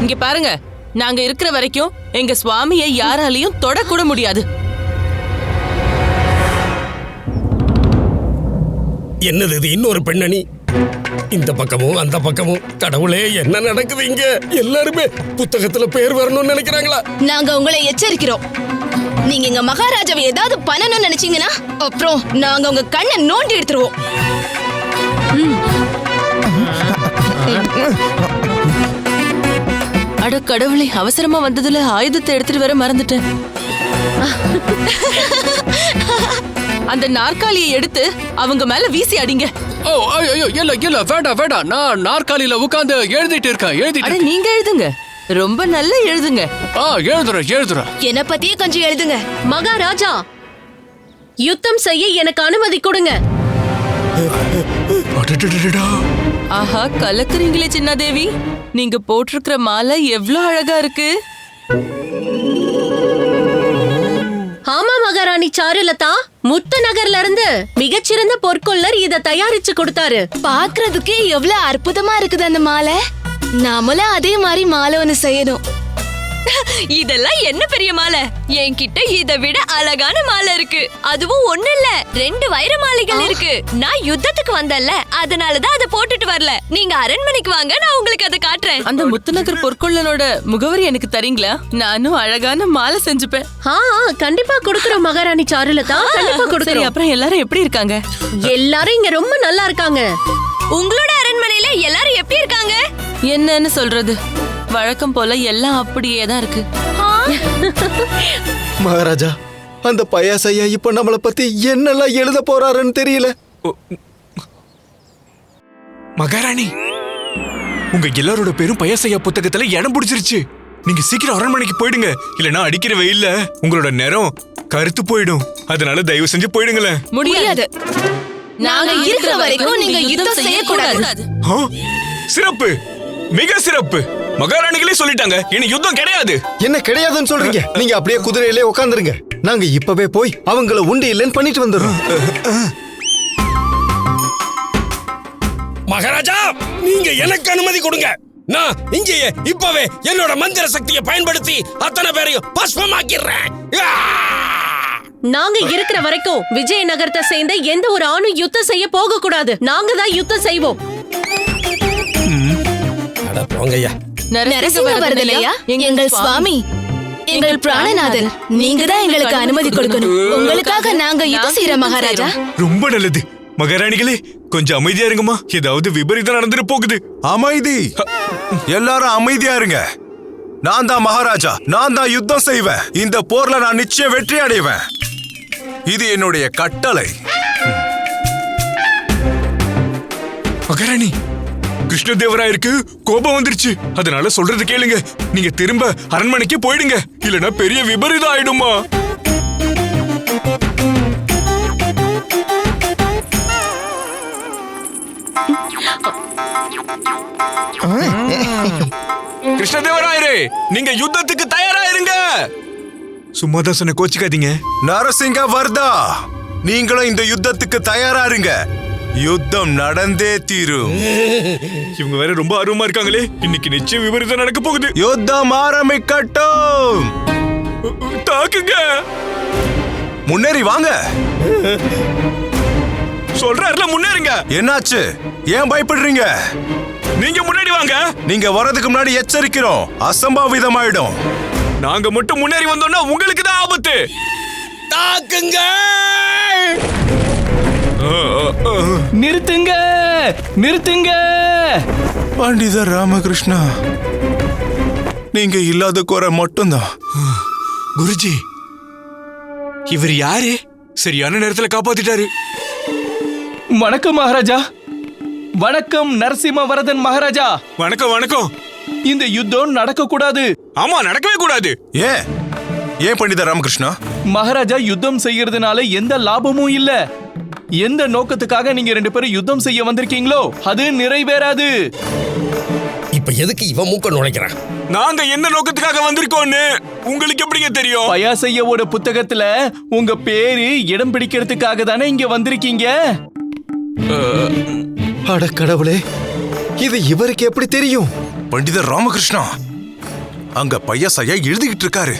இங்க பாருங்க, நாங்க இருக்கிற வரைக்கும் எங்க சுவாமியை யாராலையும் தொடக்கூட முடியாது. என்னது இது? இன்னொரு பெண்ணணி இந்த பக்கமும் அந்த பக்கமும். கடவுளே, என்ன நடக்குது இங்க? எல்லாருமே புத்தகத்துல பேர் வரணும்னு நினைக்கிறாங்களா? நாங்க உங்களை எச்சரிக்கிறோம். நீங்க எங்க மகாராஜாவை ஏதாவது பண்ணணும்னு நினைச்சீங்கன்னா அப்புறம் நாங்க உங்க கண்ணை நோண்டி எடுத்துருவோம். அட கடவுளே, அவசரமா வந்ததுல ஆயுதத்தை எடுத்துட்டு வர மறந்துட்டேன். அந்த நாற்காலியை எடுத்து அவங்க மேல வீசி அடிங்க. ஓ ஐயோ, இல்ல வேண்டாம். நான் நாற்காலியில உட்கார்ந்து எழுதிட்டு இருக்கேன். அட நீங்க எழுதுங்க, ரொம்ப நல்லா எழுதுங்க. எழுதுறேன். என்ன பத்தியே கொஞ்சம் எழுதுங்க. மகாராஜா, யுத்தம் செய்ய எனக்கு அனுமதி கொடுங்க. ஆஹா, கலக்குறீங்களே சின்னாதேவி. நீங்க போட்டிருக்கிற மாலை எவ்வளவு அழகா இருக்கு. ஆமா மகாராணி சாருலதா, முத்து நகர்ல இருந்து மிகச்சிறந்த பொற்கொள்ளர் இத தயாரிச்சு கொடுத்தாரு. பாக்குறதுக்கே எவ்வளவு அற்புதமா இருக்குது அந்த மாலை. நாமளும் அதே மாதிரி மாலை ஒண்ணு செய்யணும். இதெல்லாம் என்ன பெரிய மாலை? என்கிட்ட இதை விட அழகான மாலை இருக்கு. அதுவும் ஒண்ணு இல்ல, 2 வைர மாலைகள் இருக்கு. நான் யுத்தத்துக்கு வந்தல்ல, அதனாலதான் அதை போட்டுட்டு வரல. நீங்க அரண்மனைக்கு வாங்க, நான் உங்களுக்கு அதை காட்டுறேன். அந்த முத்துநகர் பொற்கொள்ளனோட முகவரி எனக்கு தரீங்களா? நானும் அழகான மாலை செஞ்சுப்பேன். கண்டிப்பா கொடுக்குறோம் மகாராணி சாருலதா, கண்டிப்பா கொடுக்குறோம். அப்புறம் எல்லாரும் எப்படி இருக்காங்க? எல்லாரும் இங்க ரொம்ப நல்லா இருக்காங்க. உங்களோட அரண்மனையில எல்லாரும் எப்படி இருக்காங்க? என்னன்னு சொல்றது, வழக்கம் போல எல்லாம் அப்படியே தான் இருக்கு. மகாராஜா, அந்த பயாசையா இப்ப நம்மளை பத்தி என்னெல்லாம் எழுத போறாருன்னு தெரியல. மகாராணி, உங்க எல்லாரோட பேரும் பயசையா புத்தகத்துல இடம் பிடிச்சிருச்சு. நீங்க சீக்கிரம் அரண்மனைக்கு போயிடுங்க, இல்லனா அடிக்கிற வெயில்ல உங்களோட நிறம் கருத்து போயிடும். அதனால தயவு செஞ்சு போயிடுங்களேன். முடியாது, நாங்க இருக்கிற வரைக்கும் நீங்க யுத்தம் செய்யக்கூடாது. சிறப்பு, மிக சிறப்பு. மகாராணிகளே சொல்லிட்டாங்க, இனி யுத்தம் கிடையாது. என்ன கிடையாதுன்னு சொல்றீங்க? நீங்க அப்படியே குதிரையிலே உட்கார்ந்துருங்க. நாங்க இப்பவே போய் அவங்கள உண்டு இல்லைன்னு பண்ணிட்டு வந்துடுறோம். மகாராஜா, நீங்க எனக்கு அனுமதி கொடுங்க. நான் இங்கேயே இப்பவே என்னோட மந்திர சக்தியை பயன்படுத்தி அத்தனை பேரையும் பஸ்மமாக்கிறேன். நாங்க இருக்கிற வரைக்கும் விஜயநகரத்தை சேர்ந்த எந்த ஒரு ஆணும் யுத்தம் செய்ய போக கூடாது. நாங்க தான் யுத்தம் செய்வோம். போங்கய்யா. நரசிங்கவர்தனையா, எங்கள் சுவாமி, எங்கள் பிராணநாதன், நீங்க தான் எங்களுக்கு அனுமதி கொடுக்கணும். உங்களுக்காக நாங்க யுத்தம் செய்யறோம் மகாராஜா. ரொம்ப நல்லது. மகாராணிகளே, கொஞ்சம் அமைதியா இருங்கம்மா, ஏதாவது விபரீதம் நடந்துட்டு போகுது. அமைதி, எல்லாரும் அமைதியா இருங்க. நான் தான் மகாராஜா, நான் தான் யுத்தம் செய்வேன். இந்த போர்ல நான் நிச்சயம் வெற்றி அடைவேன். இது என்னுடைய கட்டளை. மகாராணி, கிருஷ்ணதேவராயருக்கு கோபம் வந்துருச்சு. அதனால சொல்றது கேளுங்க, நீங்க திரும்ப அரண்மனைக்கு போயிடுங்க, இல்லனா பெரிய விபரீதம் ஆயிடுமா. கிருஷ்ணதேவராயரே, நீங்க யுத்தத்துக்கு தயாரா இருங்க. சும்மாதான் கோச்சிக்காதீங்க. நரசிங்க வர்தா, நீங்களும் இந்த யுத்தத்துக்கு தயாரா இருங்க. யுத்தம் நடந்தே தீரும். இவங்க வேற ரொம்ப ஆர்வமா இருக்காங்களே, இன்னைக்கு நிச்சயம் விபரீதம் நடக்க போகுது. யுத்தம் ஆரம்பிக்கட்டும். தாக்குங்க, முன்னேறி வாங்க. சொல்றாருல முன்னேறுங்க. என்னாச்சு? ஏன் பயப்படுறீங்க? நீங்க முன்னாடி வாங்க. நீங்க வரதுக்கு முன்னாடி எச்சரிக்கிறோம், அசம்பாவிதமாயிடும். நாங்க மட்டும் முன்னேறி வந்தோம்னா உங்களுக்கு தான் ஆபத்து. தாக்குங்க. நிறுத்துங்க, நிறுத்துங்க. பண்டிதர் ராமகிருஷ்ணா, நீங்க இல்லாத குறை மட்டும்தான். குருஜி, இவர் யாரு? சரியான நேரத்துல காப்பாத்திட்டாரு. வணக்கம் மகாராஜா. வணக்கம் நரசிம்ம வரதன் மகாராஜா. வணக்கம் வணக்கம். இந்த யுத்தம் நடக்க கூடாது. ஆமா, நடக்கவே கூடாது. ஏன் பண்டிதர் ராமகிருஷ்ணா? மகாராஜா, யுத்தம் செய்யறதுனால எந்த லாபமும் இல்ல. எந்த நோக்கத்துக்காக நீங்க 2 பேரும் யுத்தம் செய்ய வந்திருக்கீங்களோ அது நிறைவேறாது. இப்ப எதுக்கு இவன் மூக்க நுழைக்கிறான்? நாங்க என்ன நோக்கத்துக்காக வந்திருக்கோம்னு உங்களுக்கு எப்படிங்க தெரியும்? பயாசையோட புத்தகத்துல உங்க பேரு இடம் பிடிக்கிறதுக்காக தானே இங்க வந்திருக்கீங்க. அட கடவுளே, இது இவருக்கு எப்படி தெரியும்? பண்டிதர் ராமகிருஷ்ணா, அங்க பையசையா எழுதிக்கிட்டு இருக்காரு.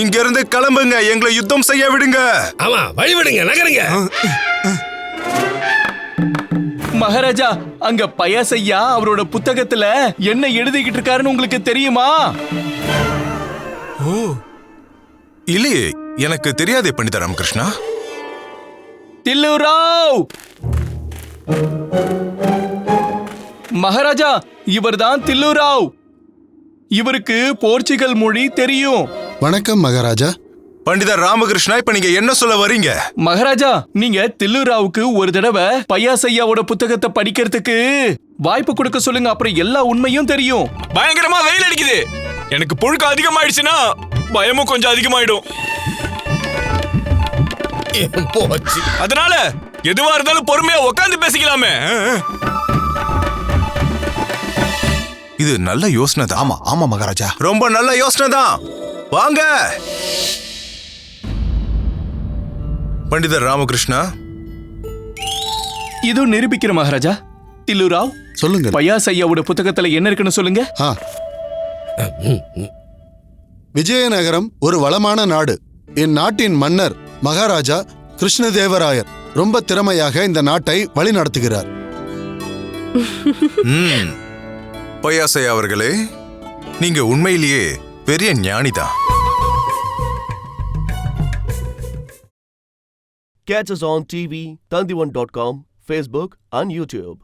இங்க இருந்து கிளம்புங்க, எங்களை யுத்தம் செய்ய விடுங்க. ஆமா, வழிவிடுங்க, நகருங்க. மகாராஜா, அங்க பயாசையா அவரோட புத்தகத்துல என்ன எழுதிக்கிட்டு இருக்காருன்னு உங்களுக்கு தெரியுமா? ஓ, இல்லையே, எனக்கு தெரியாதே பண்டிதர் ராமகிருஷ்ணா. தில்லுராவ் மகாராஜா, இவர்தான் தில்லுராவ். இவருக்கு போர்ச்சுகல் மொழி தெரியும். வணக்கம் மகாராஜா. பண்டிதர் ராமகிருஷ்ணா, இப்ப நீங்க என்ன சொல்ல வரீங்க? மகாராஜா, நீங்க தில்லுராவுக்கு ஒரு தடவை பயாசையாவோட புத்தகத்தை படிக்கிறதுக்கு வாய்ப்பு கொடுக்க சொல்லுங்க. அப்புறம் எல்லா உண்மையும் தெரியும். பயங்கரமா வெயில் அடிக்குது. எனக்கு புழுக்க அதிகமாயிடுச்சுன்னா பயமும் கொஞ்சம் அதிகமாயிடும். அதனால எதுவா இருந்தாலும் பொறுமையா உட்கார்ந்து பேசிக்கலாமே. இது நல்ல யோசனை தான். ஆமா ஆமா மகாராஜா, ரொம்ப நல்ல யோசனை தான். வாங்க பண்டிதர் ராமகிருஷ்ணா. இது நிரூபிக்கிற மகாராஜா. தில்லுராவ், சொல்லுங்க. பயாசையாவோட புத்தகத்துல என்ன இருக்குன்னு சொல்லுங்க. விஜயநகரம் ஒரு வளமான நாடு. என் நாட்டின் மன்னர் மகாராஜா கிருஷ்ணதேவராயர் ரொம்ப திறமையாக இந்த நாட்டை வழி நடத்துகிறார். பையாசையா அவர்களே, நீங்க உண்மையிலேயே பெரிய ஞானிதான். Catch us on TV, Tandivan.com, Facebook and YouTube.